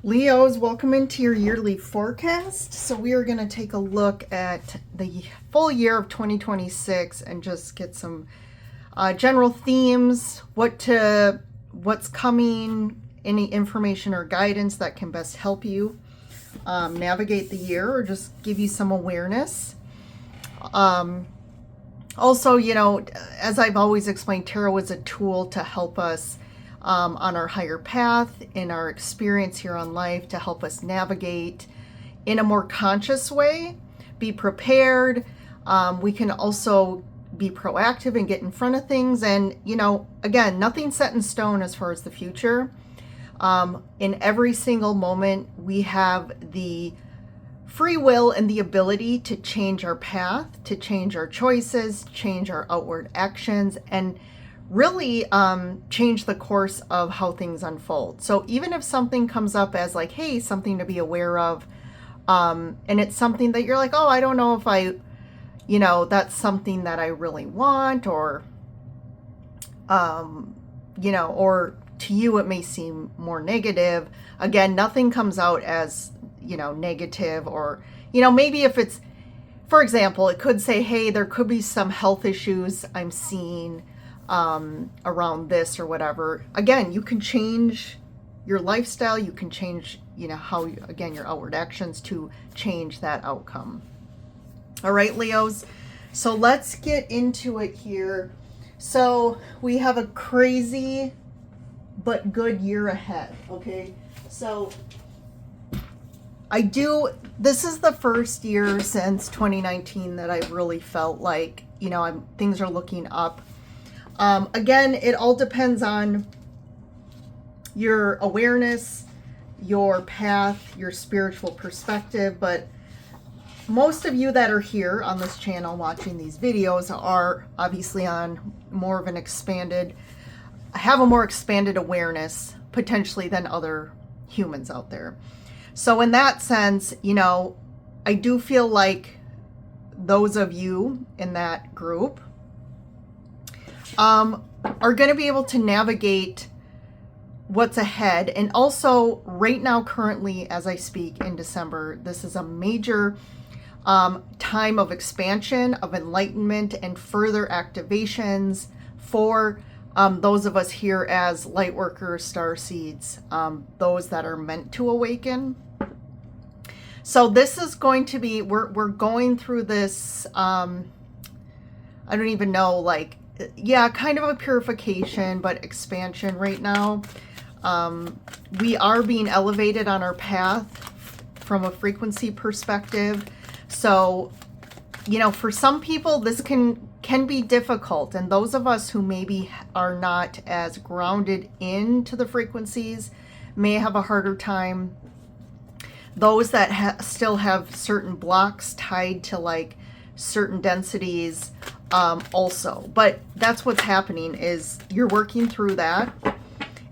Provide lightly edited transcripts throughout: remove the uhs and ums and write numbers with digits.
Leos, welcome into your yearly forecast. So we are going to take a look at the full year of 2026 and just get some general themes, what's coming, any information or guidance that can best help you navigate the year or just give you some awareness. Also, as I've always explained, tarot is a tool to help us on our higher path, in our experience here on life, to help us navigate in a more conscious way, be prepared. We can also be proactive and get in front of things. And, again, nothing's set in stone as far as the future. In every single moment, we have the free will and the ability to change our path, to change our choices, change our outward actions, and really change the course of how things unfold. So even if something comes up as like, hey, something to be aware of, and it's something that you're like, oh, I don't know if that's something that I really want, or, or to you it may seem more negative. Again, nothing comes out as, negative, or, maybe if it's, for example, it could say, hey, there could be some health issues I'm seeing around this or whatever. Again, you can change your lifestyle, you can change, how, again, your outward actions to change that outcome. All right, Leos. So let's get into it here. So we have a crazy but good year ahead. Okay. So this is the first year since 2019 that I've really felt like, things are looking up. Again, it all depends on your awareness, your path, your spiritual perspective, but most of you that are here on this channel watching these videos are obviously on have a more expanded awareness potentially than other humans out there. So in that sense, I do feel like those of you in that group are going to be able to navigate what's ahead. And also right now, currently, as I speak in December, this is a major time of expansion, of enlightenment, and further activations for those of us here as light workers, star seeds, those that are meant to awaken. So this is going to be, we're going through this, I don't even know, kind of a purification, but expansion right now. We are being elevated on our path from a frequency perspective. So, for some people, this can be difficult. And those of us who maybe are not as grounded into the frequencies may have a harder time. Those that still have certain blocks tied to certain densities also. But that's what's happening, is you're working through that,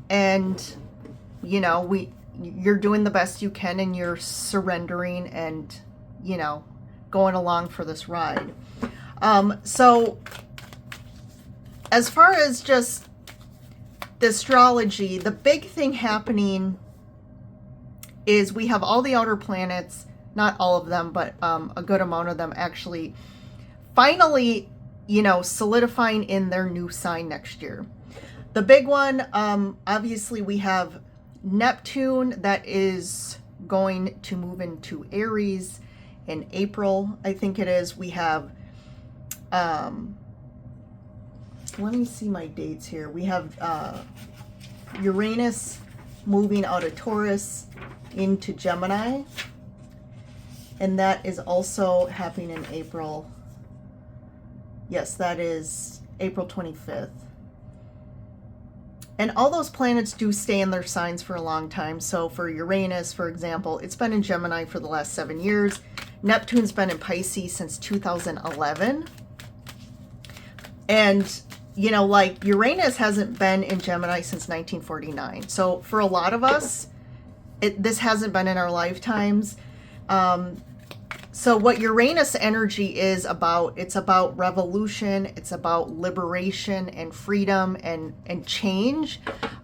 and you're doing the best you can, and you're surrendering and going along for this ride. So as far as just the astrology, the big thing happening is we have all the outer planets, not all of them, but a good amount of them actually finally solidifying in their new sign next year. The big one, obviously, we have Neptune that is going to move into Aries in April, I think it is. We have, let me see my dates here. We have Uranus moving out of Taurus into Gemini, and that is also happening in April. Yes, that is April 25th. And all those planets do stay in their signs for a long time. So for Uranus, for example, it's been in Gemini for the last 7 years. Neptune's been in Pisces since 2011. And, Uranus hasn't been in Gemini since 1949. So for a lot of us, this hasn't been in our lifetimes. So what Uranus energy is about, it's about revolution, it's about liberation and freedom and change.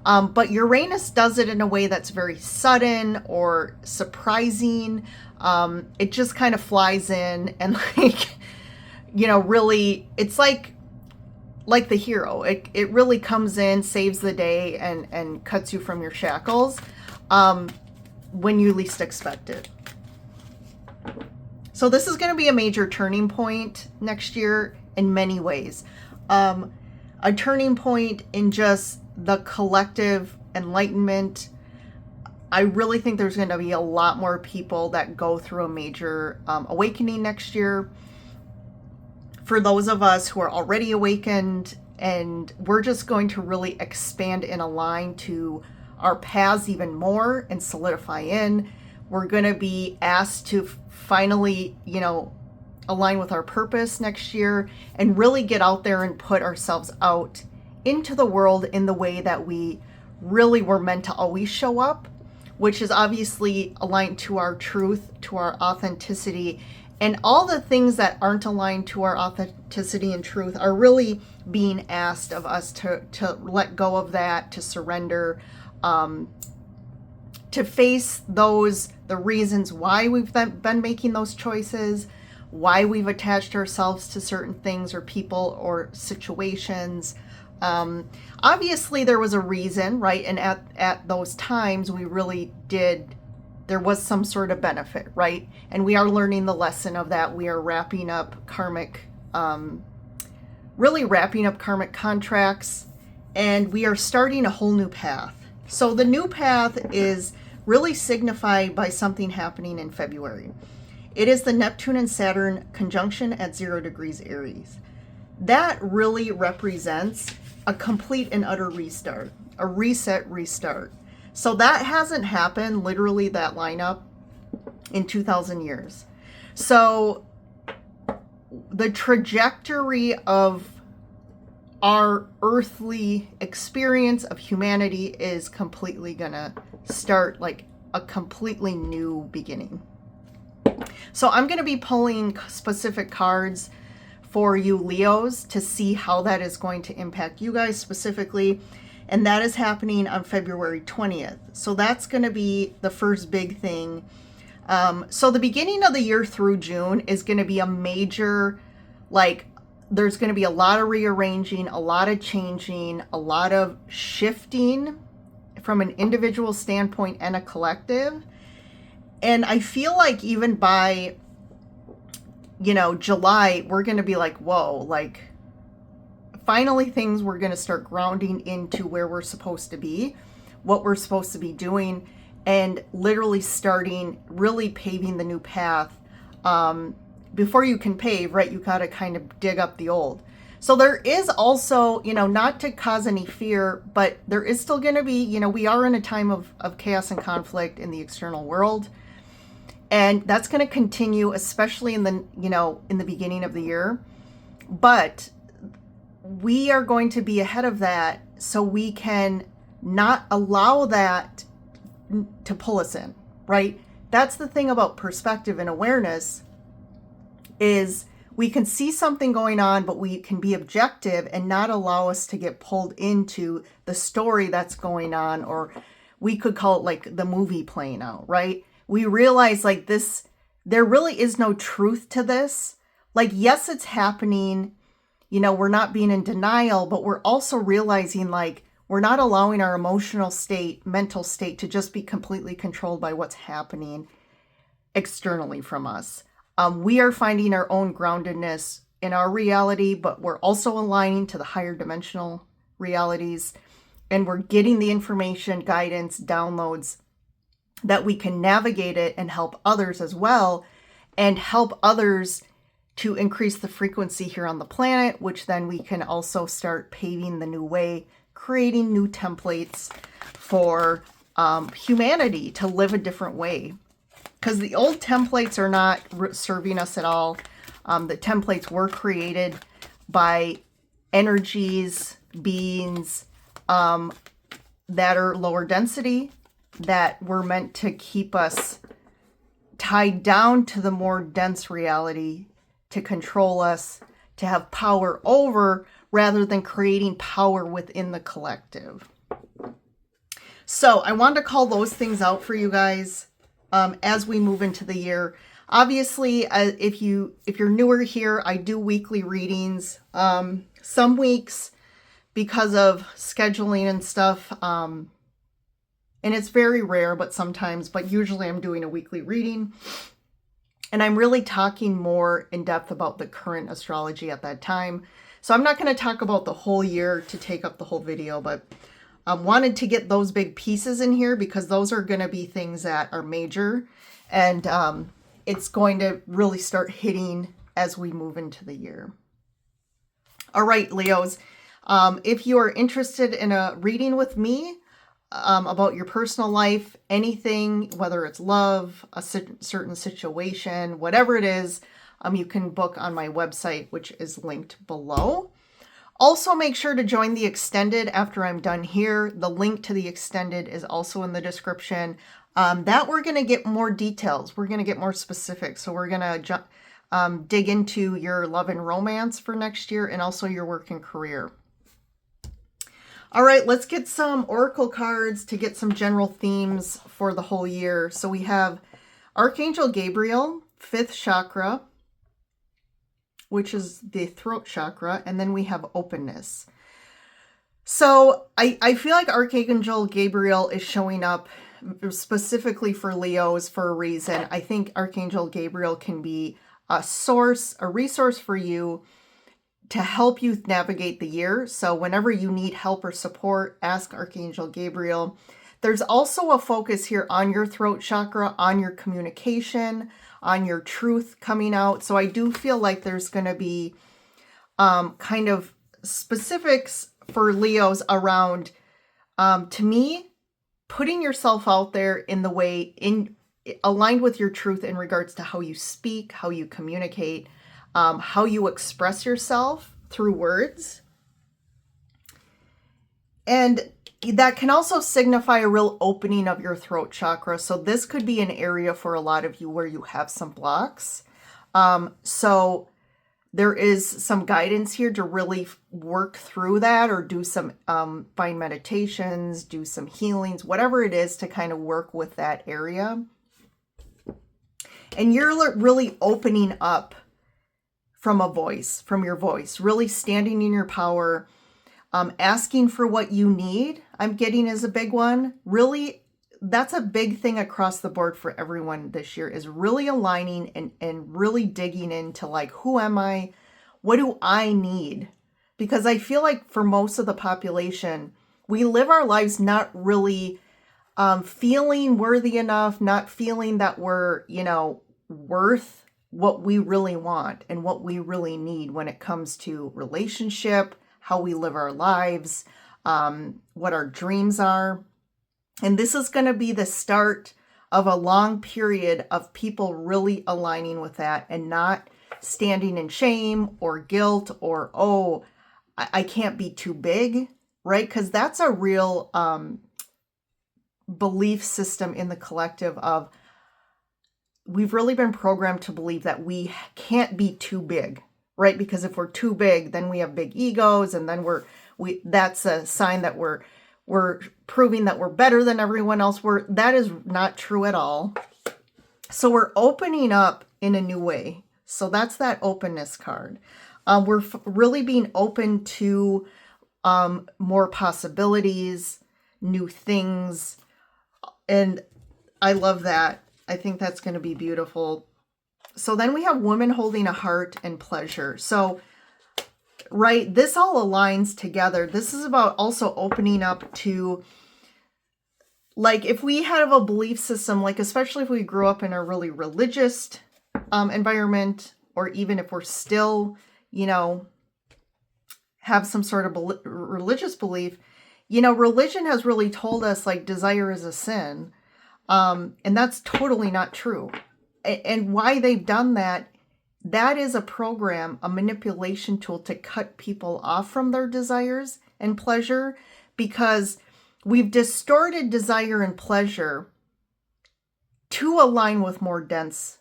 But Uranus does it in a way that's very sudden or surprising. It just kind of flies in and like, really, it's like the hero. It really comes in, saves the day, and cuts you from your shackles when you least expect it. So this is going to be a major turning point next year in many ways. A turning point in just the collective enlightenment. I really think there's going to be a lot more people that go through a major awakening next year. For those of us who are already awakened, and we're just going to really expand and align to our paths even more and solidify in. We're going to be asked to finally, align with our purpose next year and really get out there and put ourselves out into the world in the way that we really were meant to always show up, which is obviously aligned to our truth, to our authenticity, and all the things that aren't aligned to our authenticity and truth are really being asked of us to let go of that, to surrender, to face the reasons why we've been making those choices, why we've attached ourselves to certain things or people or situations. Obviously there was a reason, right? And at those times we really there was some sort of benefit, right? And we are learning the lesson of that. We are wrapping up karmic contracts, and we are starting a whole new path. So the new path is really signified by something happening in February. It is the Neptune and Saturn conjunction at 0 degrees Aries. That really represents a complete and utter restart, a restart. So that hasn't happened, literally that lineup, in 2,000 years. So the trajectory of our earthly experience of humanity is completely gonna start like a completely new beginning. So I'm going to be pulling specific cards for you Leos to see how that is going to impact you guys specifically. And that is happening on February 20th. So that's going to be the first big thing. So the beginning of the year through June is going to be a major, there's going to be a lot of rearranging, a lot of changing, a lot of shifting from an individual standpoint and a collective. And I feel like even by, July, we're going to be like, whoa, finally things we're going to start grounding into where we're supposed to be, what we're supposed to be doing, and literally starting really paving the new path. Before you can pave, right, you got to kind of dig up the old. So there is also, not to cause any fear, but there is still going to be, we are in a time of chaos and conflict in the external world. And that's going to continue, especially in the beginning of the year. But we are going to be ahead of that so we can not allow that to pull us in, right? That's the thing about perspective and awareness is we can see something going on, but we can be objective and not allow us to get pulled into the story that's going on, or we could call it like the movie playing out, right? We realize there really is no truth to this. Yes, it's happening. We're not being in denial, but we're also realizing we're not allowing our emotional state, mental state to just be completely controlled by what's happening externally from us. We are finding our own groundedness in our reality, but we're also aligning to the higher dimensional realities. And we're getting the information, guidance, downloads that we can navigate it and help others as well, and help others to increase the frequency here on the planet, which then we can also start paving the new way, creating new templates for humanity to live a different way. Because the old templates are not serving us at all. The templates were created by energies, beings that are lower density, that were meant to keep us tied down to the more dense reality, to control us, to have power over, rather than creating power within the collective. So I wanted to call those things out for you guys as we move into the year. Obviously, if you're newer here, I do weekly readings. Some weeks, because of scheduling and stuff, and it's very rare, but sometimes, but usually I'm doing a weekly reading. And I'm really talking more in depth about the current astrology at that time. So I'm not going to talk about the whole year to take up the whole video, but I wanted to get those big pieces in here because those are going to be things that are major. And it's going to really start hitting as we move into the year. All right, Leos, if you are interested in a reading with me about your personal life, anything, whether it's love, a certain situation, whatever it is, you can book on my website, which is linked below. Also, make sure to join the extended after I'm done here. The link to the extended is also in the description. That we're going to get more details. We're going to get more specific. So we're going to dig into your love and romance for next year and also your work and career. All right, let's get some oracle cards to get some general themes for the whole year. So we have Archangel Gabriel, 5th chakra, which is the throat chakra, and then we have openness. So I feel like Archangel Gabriel is showing up specifically for Leos for a reason. I think Archangel Gabriel can be a source, a resource for you to help you navigate the year. So whenever you need help or support, ask Archangel Gabriel. There's also a focus here on your throat chakra, on your communication, on your truth coming out. So I do feel like there's going to be kind of specifics for Leos around, to me, putting yourself out there in the way, aligned with your truth in regards to how you speak, how you communicate, how you express yourself through words. And that can also signify a real opening of your throat chakra. So this could be an area for a lot of you where you have some blocks. So there is some guidance here to really work through that, or do some find meditations, do some healings, whatever it is to kind of work with that area. And you're really opening up from your voice, really standing in your power, asking for what you need, I'm getting is a big one. Really, that's a big thing across the board for everyone this year, is really aligning and really digging into, like, who am I? What do I need? Because I feel like for most of the population, we live our lives not really feeling worthy enough, not feeling that we're, worth what we really want and what we really need when it comes to relationship, how we live our lives, what our dreams are. And this is going to be the start of a long period of people really aligning with that and not standing in shame or guilt or, oh, I can't be too big, right? Because that's a real belief system in the collective of, we've really been programmed to believe that we can't be too big, right? Because if we're too big, then we have big egos, and then that's a sign that we're proving that we're better than everyone else. That is not true at all. So we're opening up in a new way. So that's that openness card. We're really being open to more possibilities, new things. And I love that. I think that's going to be beautiful. So then we have women holding a heart and pleasure. So, right, this all aligns together. This is about also opening up to, like, if we have a belief system, like, especially if we grew up in a really religious environment, or even if we're still, have some sort of religious belief, religion has really told us, like, desire is a sin. And that's totally not true. And why they've done that, that is a program, a manipulation tool to cut people off from their desires and pleasure, because we've distorted desire and pleasure to align with more dense,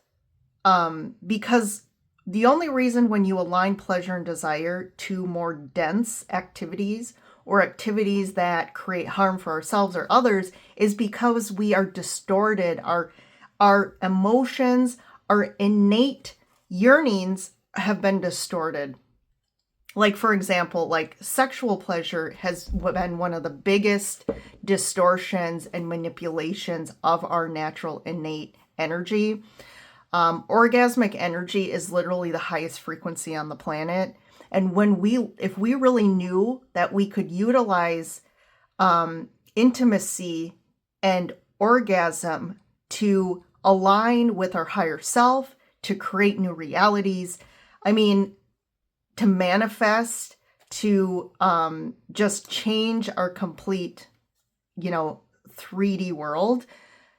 because the only reason when you align pleasure and desire to more dense activities or activities that create harm for ourselves or others is because we are distorted. Our emotions, our innate yearnings have been distorted. Like, for example, like sexual pleasure has been one of the biggest distortions and manipulations of our natural innate energy. Orgasmic energy is literally the highest frequency on the planet. And if we really knew that we could utilize intimacy and orgasm to align with our higher self, to create new realities, I mean, to manifest, to just change our complete, 3D world.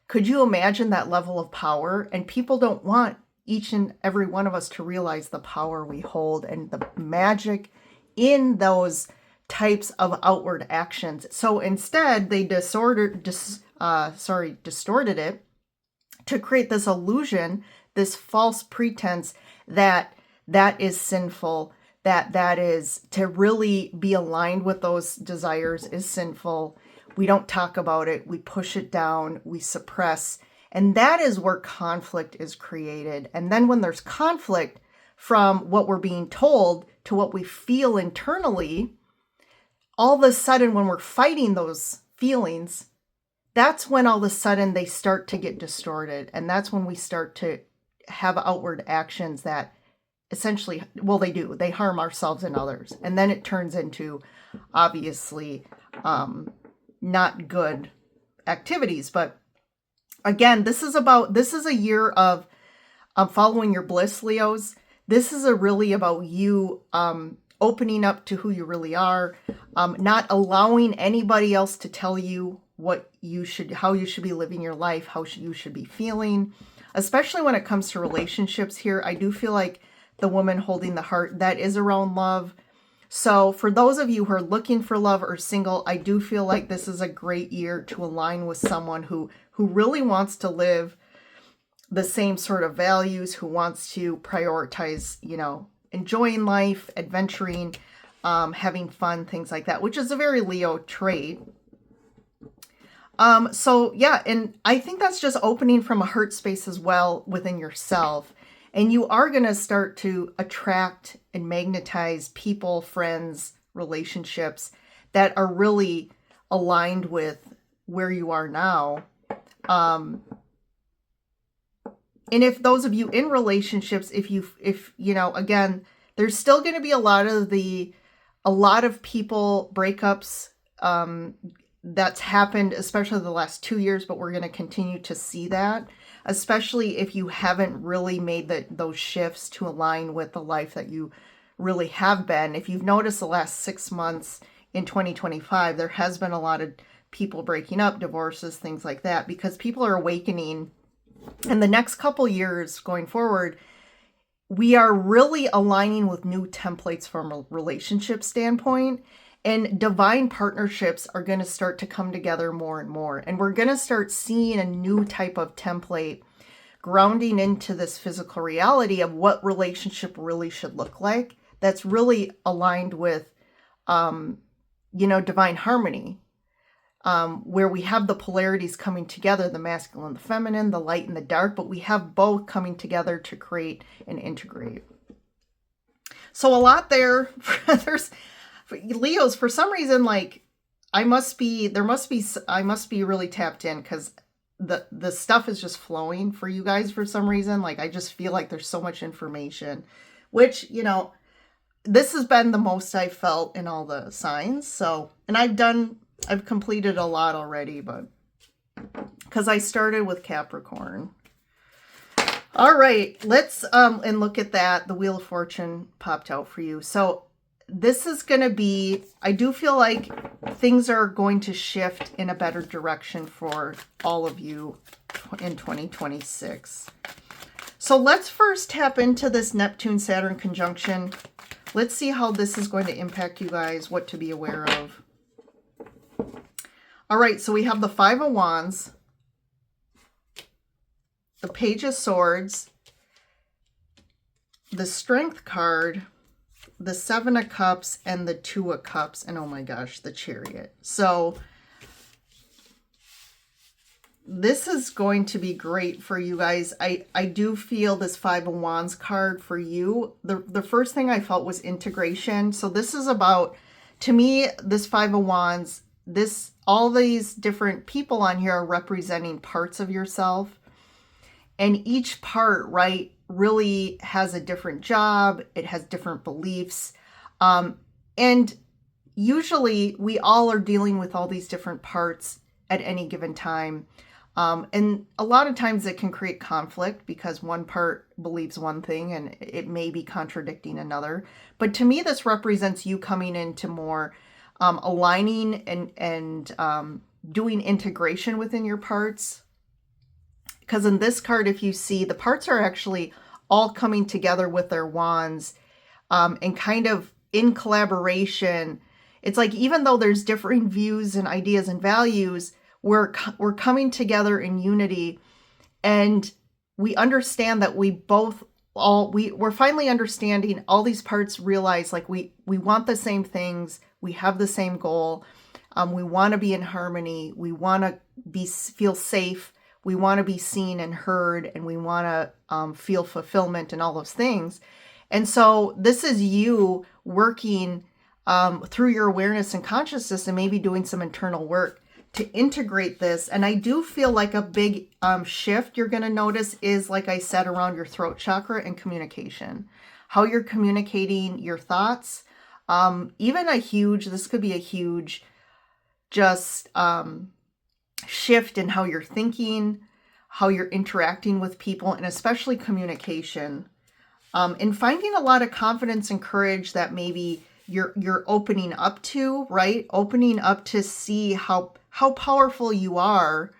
Could you imagine that level of power? And people don't want each and every one of us to realize the power we hold and the magic in those types of outward actions. So instead, they distorted it to create this illusion, this false pretense that is sinful, that is to really be aligned with those desires is sinful. We don't talk about it. We push it down. We suppress. And that is where conflict is created. And then when there's conflict from what we're being told to what we feel internally, all of a sudden when we're fighting those feelings, that's when all of a sudden they start to get distorted. And that's when we start to have outward actions that essentially, well, they harm ourselves and others. And then it turns into, obviously, not good activities. But again, this is a year of following your bliss, Leos. This is really about you opening up to who you really are, not allowing anybody else to tell you how you should be living your life, how you should be feeling, especially when it comes to relationships here. I do feel like the woman holding the heart, that is around love. So for those of you who are looking for love or single, I do feel like this is a great year to align with someone who really wants to live the same sort of values, who wants to prioritize, enjoying life, adventuring, having fun, things like that, which is a very Leo trait. So yeah, and I think that's just opening from a heart space as well within yourself. And you are going to start to attract and magnetize people, friends, relationships that are really aligned with where you are now. And if those of you in relationships, if again, there's still going to be a lot of people breakups, that's happened, especially the last 2 years, but we're going to continue to see that, especially if you haven't really made those shifts to align with the life that you really have been. If you've noticed the last 6 months in 2025, there has been a lot of people breaking up, divorces, things like that, because people are awakening. And the next couple years going forward, we are really aligning with new templates from a relationship standpoint. And divine partnerships are going to start to come together more and more. And we're going to start seeing a new type of template grounding into this physical reality of what relationship really should look like. That's really aligned with, divine harmony, where we have the polarities coming together, the masculine and the feminine, the light and the dark, but we have both coming together to create and integrate. So a lot there. Leos, for some reason, like I must be really tapped in, because the stuff is just flowing for you guys for some reason. Like I just feel like there's so much information, which, this has been the most I've felt in all the signs. So, and I've completed a lot already, but because I started with Capricorn. All right, let's and look at that. The Wheel of Fortune popped out for you. So this is going to be, I do feel like things are going to shift in a better direction for all of you in 2026. So let's first tap into this Neptune-Saturn conjunction. Let's see how this is going to impact you guys, what to be aware of. All right, so we have the Five of Wands, the Page of Swords, the Strength card, the Seven of Cups and the Two of Cups, and oh my gosh, the Chariot. So this is going to be great for you guys. I do feel this Five of Wands card for you. The first thing I felt was integration. So this is about, to me, this Five of Wands, all these different people on here are representing parts of yourself. And each part, right, really has a different job. It has different beliefs. And usually we all are dealing with all these different parts at any given time. And a lot of times it can create conflict because one part believes one thing and it may be contradicting another. But to me, this represents you coming into more aligning and doing integration within your parts. Because in this card, if you see, the parts are actually all coming together with their wands and kind of in collaboration. It's like, even though there's differing views and ideas and values, we're coming together in unity, and we understand that we're finally understanding, all these parts realize, like, we want the same things, we have the same goal, we want to be in harmony, we want to feel safe, we want to be seen and heard, and we want to feel fulfillment and all those things. And so this is you working through your awareness and consciousness and maybe doing some internal work to integrate this. And I do feel like a big shift you're going to notice is, like I said, around your throat chakra and communication, how you're communicating your thoughts. This could be a huge just shift in how you're thinking, how you're interacting with people, and especially communication. And finding a lot of confidence and courage that maybe you're opening up to, right? Opening up to see how powerful you are.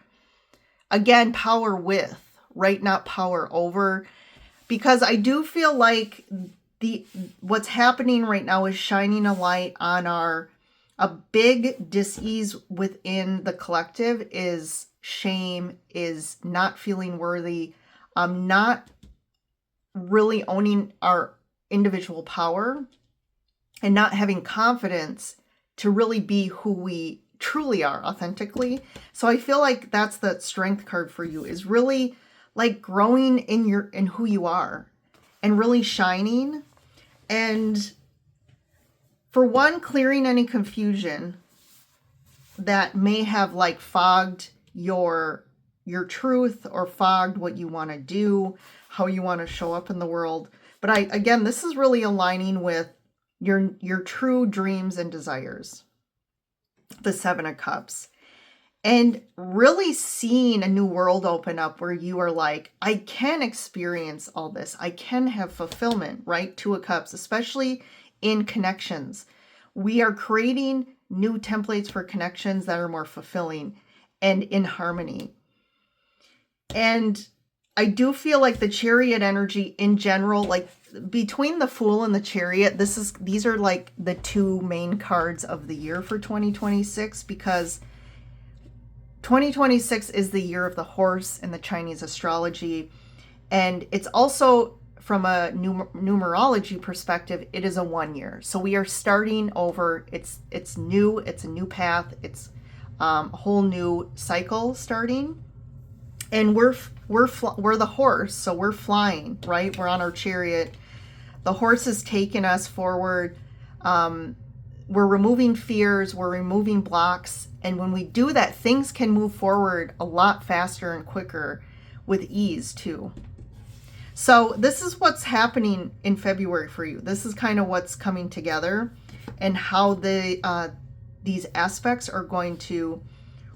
Again, power with, right? Not power over. Because I do feel like what's happening right now is shining a light on a big dis-ease within the collective is shame, is not feeling worthy, not really owning our individual power, and not having confidence to really be who we truly are authentically. So I feel like that's the strength card for you, is really like growing in who you are and really shining. And for one, clearing any confusion that may have like fogged your truth or fogged what you want to do, how you want to show up in the world. But again, this is really aligning with your true dreams and desires, the Seven of Cups, and really seeing a new world open up where you are like, I can experience all this. I can have fulfillment, right? Two of Cups, especially in connections. We are creating new templates for connections that are more fulfilling and in harmony. And I do feel like the Chariot energy in general, like between the Fool and the Chariot, these are like the two main cards of the year for 2026, because 2026 is the year of the horse in the Chinese astrology. And it's also, from a numerology perspective, it is a 1 year. So we are starting over. It's new. It's a new path. It's a whole new cycle starting. And we're the horse, so we're flying, right? We're on our chariot. The horse is taking us forward. We're removing fears. We're removing blocks. And when we do that, things can move forward a lot faster and quicker with ease too. So this is what's happening in February for you. This is kind of what's coming together, and how these aspects are going to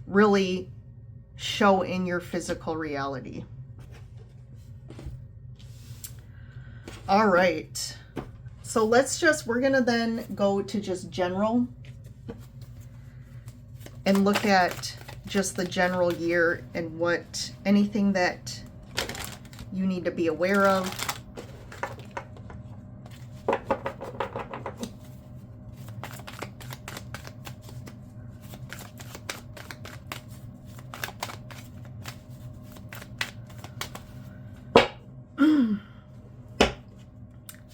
really show in your physical reality. All right. So we're going to then go to just general and look at just the general year and anything that you need to be aware of.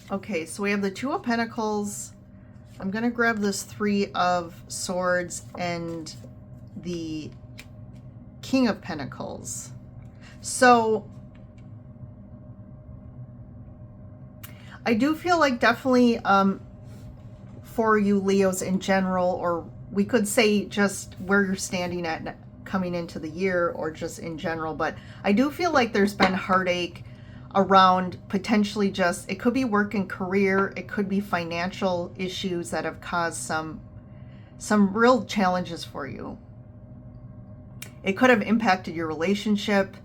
Okay, so we have the Two of Pentacles. I'm going to grab this Three of Swords and the King of Pentacles. So I do feel like definitely for you Leos in general, or we could say just where you're standing at coming into the year, or just in general, but I do feel like there's been heartache around potentially just, it could be work and career, it could be financial issues that have caused some real challenges for you. It could have impacted your relationship,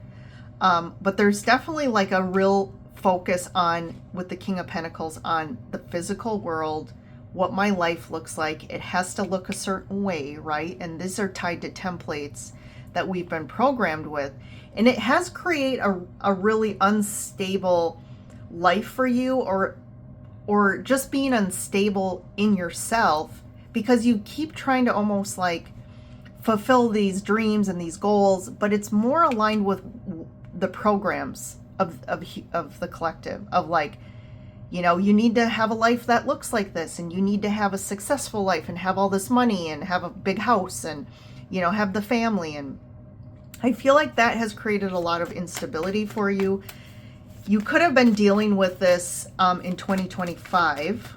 but there's definitely like a real focus on, with the King of Pentacles, on the physical world, what my life looks like. It has to look a certain way, right? And these are tied to templates that we've been programmed with. And it has created a really unstable life for you, or just being unstable in yourself, because you keep trying to almost like fulfill these dreams and these goals, but it's more aligned with the programs of the collective, of like, you know, you need to have a life that looks like this, and you need to have a successful life and have all this money and have a big house and, you know, have the family. And I feel like that has created a lot of instability for you. You could have been dealing with this in 2025,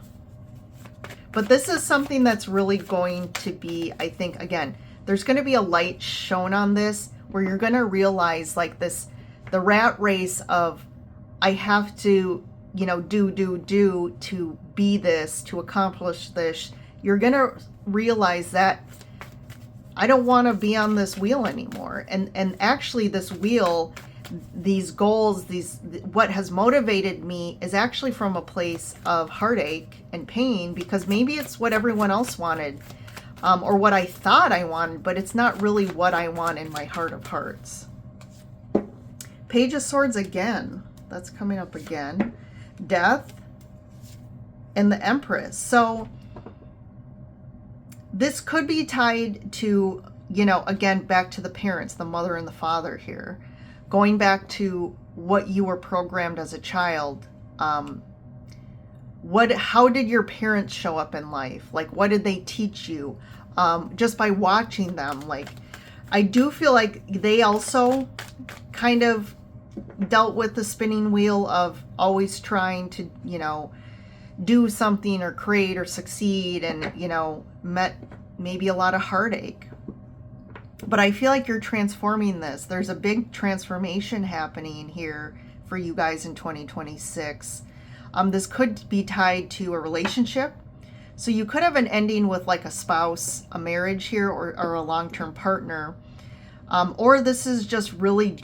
but this is something that's really going to be, I think, again, there's going to be a light shown on this, where you're going to realize like this, the rat race of, I have to, you know, do to be this, to accomplish this. You're going to realize that I don't want to be on this wheel anymore. And actually this wheel, these goals, what has motivated me is actually from a place of heartache and pain, because maybe it's what everyone else wanted, or what I thought I wanted, but it's not really what I want in my heart of hearts. Page of Swords again. That's coming up again. Death and the Empress. So this could be tied to, you know, again, back to the parents, the mother and the father here. Going back to what you were programmed as a child. How did your parents show up in life? Like, what did they teach you? Just by watching them. Like, I do feel like they also kind of dealt with the spinning wheel of always trying to, you know, do something or create or succeed, and, you know, met maybe a lot of heartache. But I feel like you're transforming this. There's a big transformation happening here for you guys in 2026. This could be tied to a relationship. So you could have an ending with like a spouse, a marriage here, or a long-term partner. Or this is just really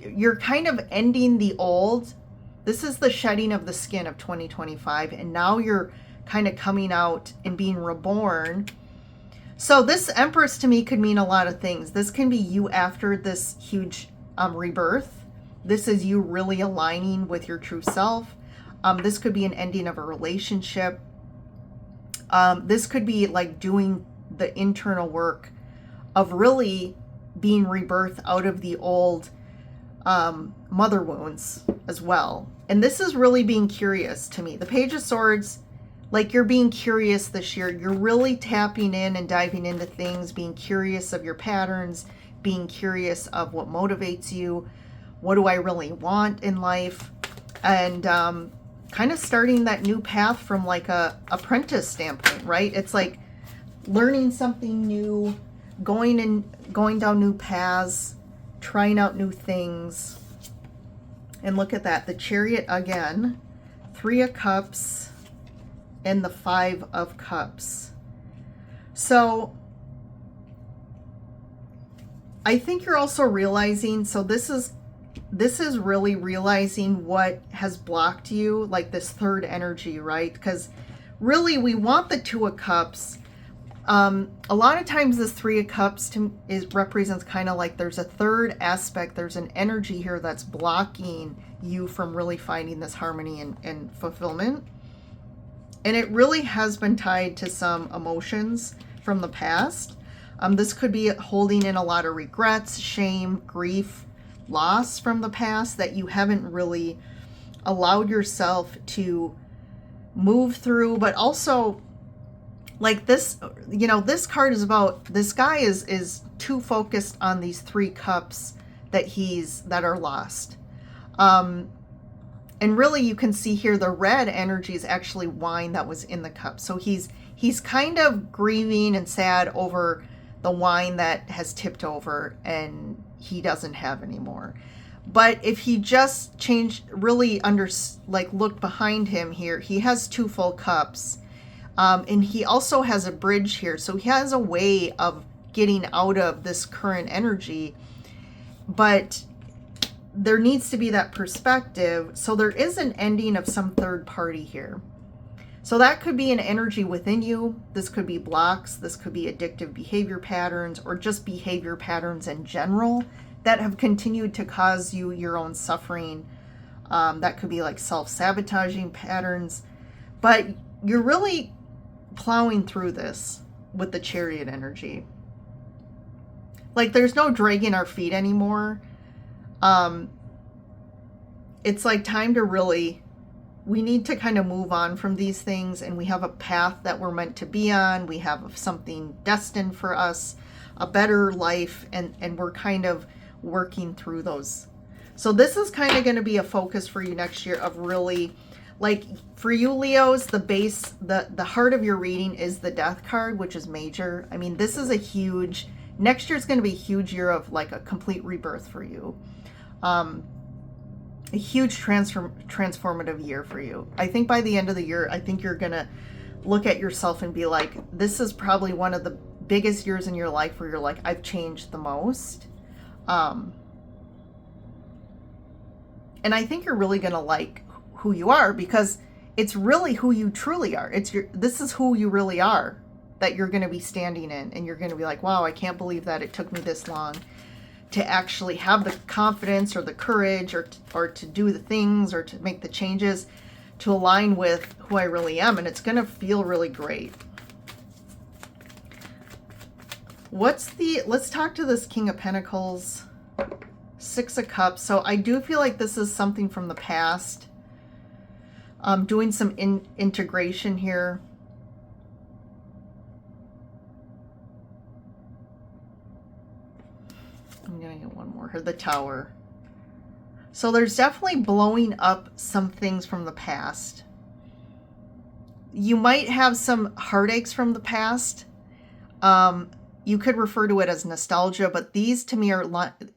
you're kind of ending the old. This is the shedding of the skin of 2025. And now you're kind of coming out and being reborn. So this Empress to me could mean a lot of things. This can be you after this huge rebirth. This is you really aligning with your true self. This could be an ending of a relationship. This could be like doing the internal work of really being rebirthed out of the old mother wounds as well. And this is really being curious to me. The Page of Swords, like, you're being curious this year. You're really tapping in and diving into things, being curious of your patterns, being curious of what motivates you. What do I really want in life? And kind of starting that new path from like a apprentice standpoint, right? It's like learning something new, going down new paths, trying out new things. And look at that, the Chariot again, Three of Cups, and the Five of Cups. So I think you're also realizing, so this is really realizing what has blocked you, like this third energy, right? Because really we want the Two of Cups. A lot of times this Three of Cups represents kind of like there's a third aspect, there's an energy here that's blocking you from really finding this harmony and fulfillment. And it really has been tied to some emotions from the past. This could be holding in a lot of regrets, shame, grief, loss from the past that you haven't really allowed yourself to move through, but also like this, you know, this card is about, this guy is too focused on these 3 cups that are lost. And really you can see here the red energy is actually wine that was in the cup. So he's kind of grieving and sad over the wine that has tipped over and he doesn't have anymore. But if he just really looked behind him here, he has 2 full cups. And he also has a bridge here. So he has a way of getting out of this current energy. But there needs to be that perspective. So there is an ending of some third party here. So that could be an energy within you. This could be blocks. This could be addictive behavior patterns, or just behavior patterns in general that have continued to cause you your own suffering. That could be like self-sabotaging patterns. But you're really plowing through this with the Chariot energy. Like there's no dragging our feet anymore. It's like time to really, we need to kind of move on from these things, and we have a path that we're meant to be on. We have something destined for us, a better life, and we're kind of working through those. So this is kind of going to be a focus for you next year of really, like for you Leos, the base, the heart of your reading is the Death card, which is major. I mean, this is a huge, next year is going to be a huge year of like a complete rebirth for you. A huge transformative year for you. I think by the end of the year, I think you're going to look at yourself and be like, this is probably one of the biggest years in your life where you're like, I've changed the most. And I think you're really going to like who you are, because it's really who you truly are. This is who you really are that you're going to be standing in, and you're going to be like, wow, I can't believe that it took me this long to actually have the confidence or the courage or to do the things or to make the changes to align with who I really am. And it's going to feel really great. Let's talk to this King of Pentacles, 6 of Cups. So I do feel like this is something from the past. Doing some integration here. I'm going to get one more here. The Tower. So there's definitely blowing up some things from the past. You might have some heartaches from the past. You could refer to it as nostalgia, but these to me are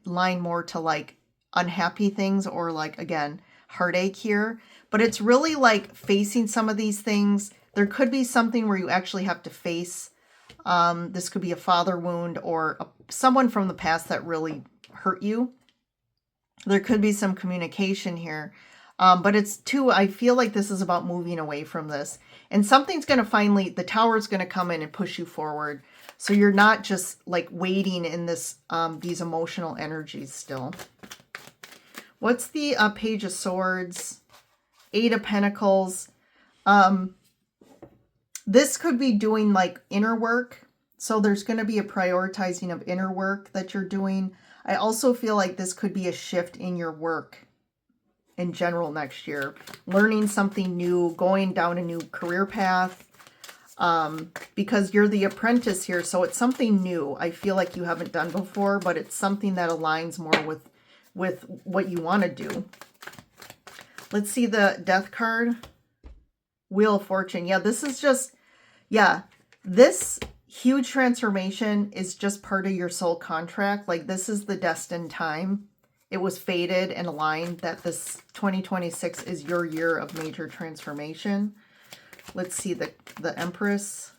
line more to like unhappy things, or like, again, heartache here. But it's really like facing some of these things. There could be something where you actually have to face. This could be a father wound or someone from the past that really hurt you. There could be some communication here. But it's too, I feel like this is about moving away from this. And something's going to finally, the Tower is going to come in and push you forward. So you're not just like waiting in this, these emotional energies still. What's the Page of Swords? 8 of Pentacles. This could be doing like inner work. So there's going to be a prioritizing of inner work that you're doing. I also feel like this could be a shift in your work in general next year. Learning something new, going down a new career path. Because you're the apprentice here, so it's something new. I feel like you haven't done before, but it's something that aligns more with what you want to do. Let's see the Death card. Wheel of Fortune. Yeah, this is just, yeah, this huge transformation is just part of your soul contract. Like, this is the destined time. It was fated and aligned that this 2026 is your year of major transformation. Let's see the Empress,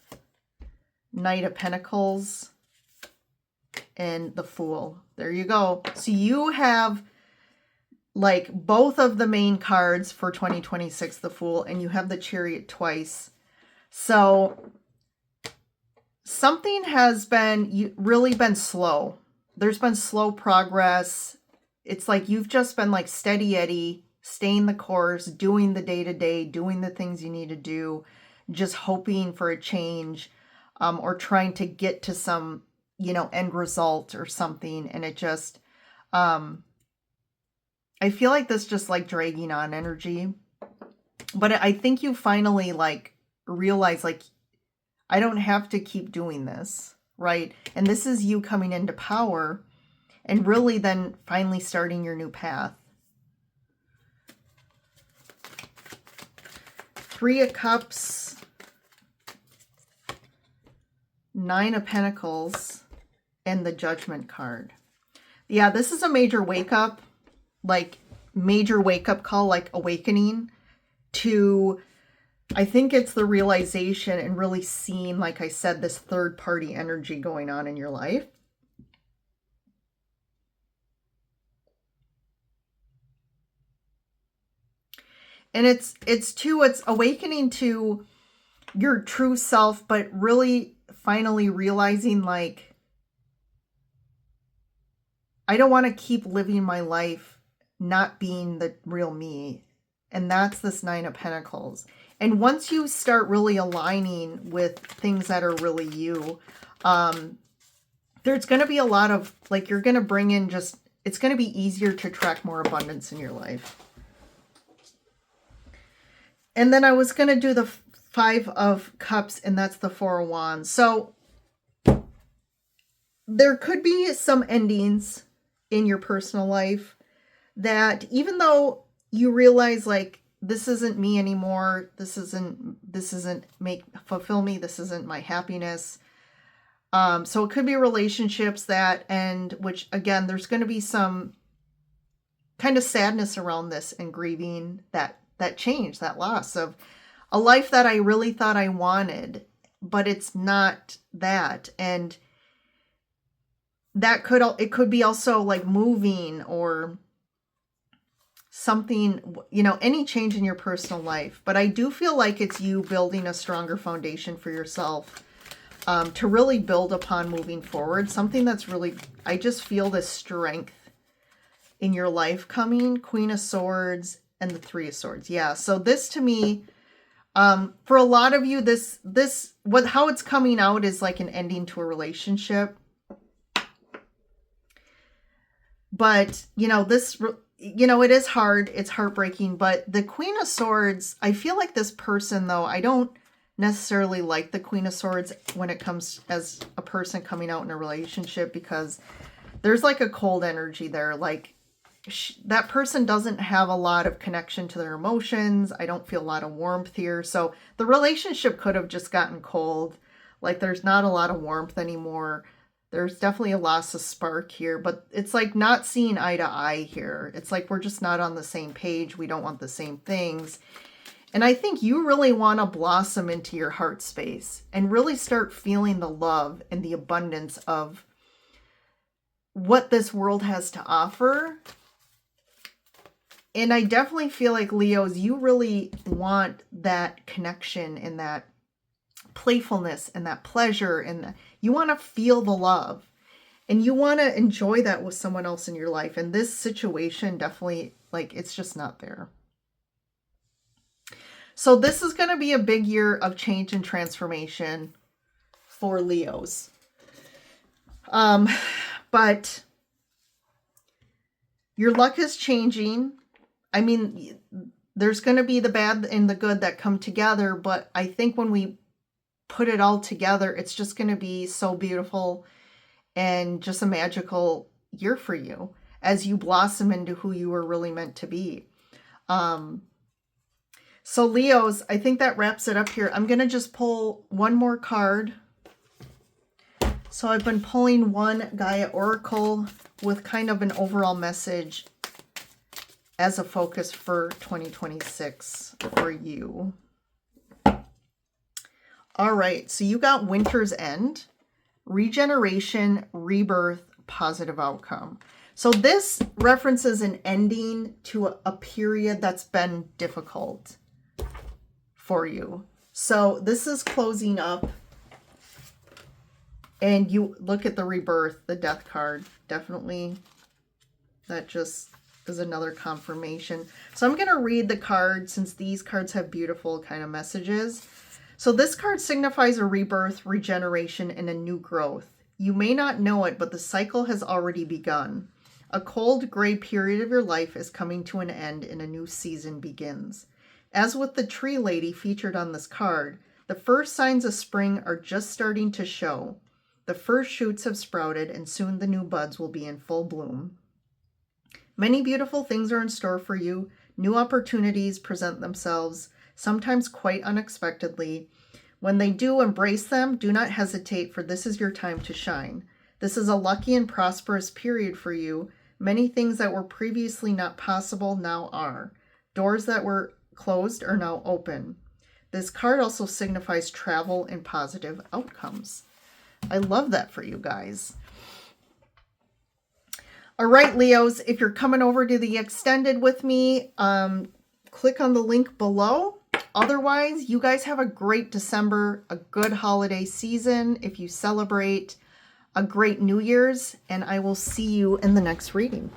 Knight of Pentacles, and the Fool. There you go. So you have like both of the main cards for 2026, the Fool, and you have the Chariot twice. So something has been really been slow. There's been slow progress. It's like you've just been like steady Eddie, staying the course, doing the day-to-day, doing the things you need to do, just hoping for a change, or trying to get to some, you know, end result or something. And it just, I feel like this just like dragging on energy. But I think you finally like realize like, I don't have to keep doing this, right? And this is you coming into power and really then finally starting your new path. 3 of Cups, 9 of Pentacles, and the Judgment card. Yeah, this is a major wake up, like major wake up call, like awakening to, I think it's the realization and really seeing, like I said, this third party energy going on in your life. And it's awakening to your true self, but really finally realizing like, I don't want to keep living my life not being the real me. And that's this 9 of Pentacles. And once you start really aligning with things that are really you, there's going to be a lot of, like, you're going to bring in just, it's going to be easier to attract more abundance in your life. And then I was going to do the 5 of Cups, and that's the 4 of Wands. So there could be some endings in your personal life that even though you realize like, this isn't me anymore, this isn't fulfill me, this isn't my happiness. So it could be relationships that end, which again, there's going to be some kind of sadness around this and grieving that change, that loss of a life that I really thought I wanted, but it's not that. And that it could be also like moving or something, you know, any change in your personal life. But I do feel like it's you building a stronger foundation for yourself to really build upon moving forward. Something that's really, I just feel this strength in your life coming. Queen of Swords and the 3 of Swords. Yeah. So this to me, for a lot of you, how it's coming out is like an ending to a relationship. But, you know, it is hard. It's heartbreaking. But the Queen of Swords, I feel like this person, though, I don't necessarily like the Queen of Swords when it comes as a person coming out in a relationship, because there's like a cold energy there. Like that person doesn't have a lot of connection to their emotions. I don't feel a lot of warmth here. So the relationship could have just gotten cold. Like there's not a lot of warmth anymore. There's definitely a loss of spark here, but it's like not seeing eye to eye here. It's like we're just not on the same page. We don't want the same things. And I think you really want to blossom into your heart space and really start feeling the love and the abundance of what this world has to offer. And I definitely feel like, Leos, you really want that connection and that playfulness and that pleasure, and you want to feel the love and you want to enjoy that with someone else in your life. And this situation definitely, like, it's just not there. So this is going to be a big year of change and transformation for Leos. But your luck is changing. I mean, there's going to be the bad and the good that come together, but I think when we put it all together, it's just going to be so beautiful and just a magical year for you as you blossom into who you were really meant to be. So Leos, I think that wraps it up here. I'm going to just pull one more card. So I've been pulling one Gaia Oracle with kind of an overall message as a focus for 2026 for you. All right, so you got Winter's End, regeneration, rebirth, positive outcome. So this references an ending to a period that's been difficult for you. So this is closing up, and you look at the rebirth, the death card, definitely that just is another confirmation. So I'm going to read the card since these cards have beautiful kind of messages. So this card signifies a rebirth, regeneration, and a new growth. You may not know it, but the cycle has already begun. A cold, gray period of your life is coming to an end and a new season begins. As with the tree lady featured on this card, the first signs of spring are just starting to show. The first shoots have sprouted and soon the new buds will be in full bloom. Many beautiful things are in store for you. New opportunities present themselves, sometimes quite unexpectedly. When they do, embrace them. Do not hesitate, for this is your time to shine. This is a lucky and prosperous period for you. Many things that were previously not possible now are. Doors that were closed are now open. This card also signifies travel and positive outcomes. I love that for you guys. All right, Leos, if you're coming over to the extended with me, click on the link below. Otherwise, you guys have a great December, a good holiday season if you celebrate, a great New Year's, and I will see you in the next reading.